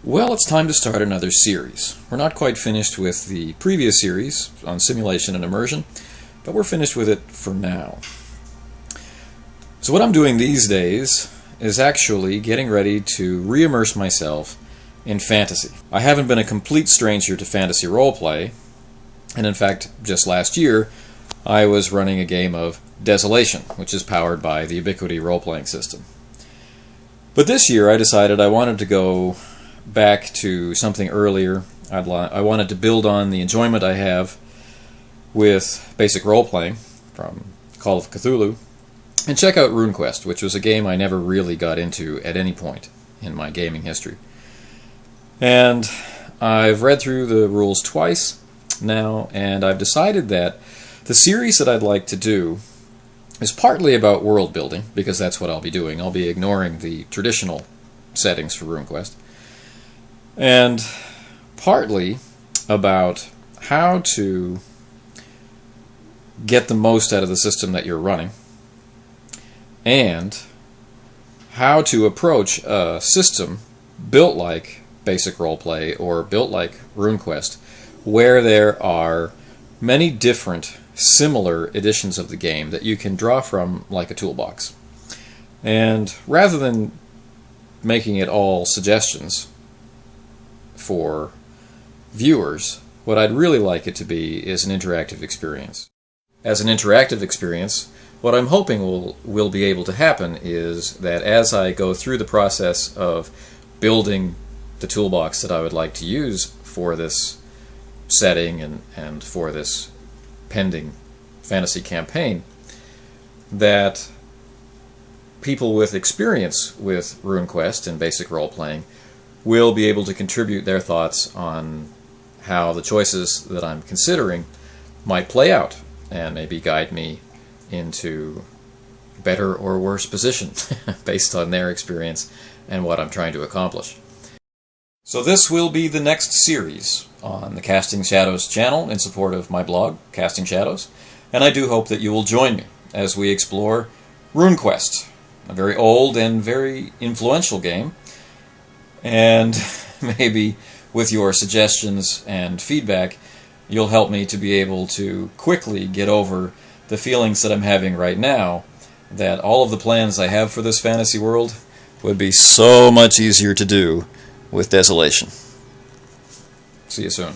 Well, it's time to start another series. We're not quite finished with the previous series on simulation and immersion, but we're finished with it for now. So what I'm doing these days is actually getting ready to re-immerse myself in fantasy. I haven't been a complete stranger to fantasy roleplay, and in fact, just last year, I was running a game of Desolation, which is powered by the Ubiquity role-playing system. But this year I decided I wanted to go back to something earlier. I wanted to build on the enjoyment I have with basic role-playing from Call of Cthulhu and check out RuneQuest, which was a game I never really got into at any point in my gaming history. And I've read through the rules twice now, and I've decided that the series that I'd like to do is partly about world building, because that's what I'll be doing. I'll be ignoring the traditional settings for RuneQuest. And partly about how to get the most out of the system that you're running, and how to approach a system built like basic roleplay or built like RuneQuest, where there are many different similar editions of the game that you can draw from like a toolbox. And rather than making it all suggestions for viewers, what I'd really like it to be is an interactive experience. As an interactive experience, what I'm hoping will be able to happen is that as I go through the process of building the toolbox that I would like to use for this setting and for this pending fantasy campaign, that people with experience with RuneQuest and basic role-playing will be able to contribute their thoughts on how the choices that I'm considering might play out, and maybe guide me into better or worse position based on their experience and what I'm trying to accomplish. So this will be the next series on the Casting Shadows channel in support of my blog, Casting Shadows, and I do hope that you will join me as we explore RuneQuest, a very old and very influential game, and maybe with your suggestions and feedback you'll help me to be able to quickly get over the feelings that I'm having right now that all of the plans I have for this fantasy world would be so much easier to do with Desolation. See you soon.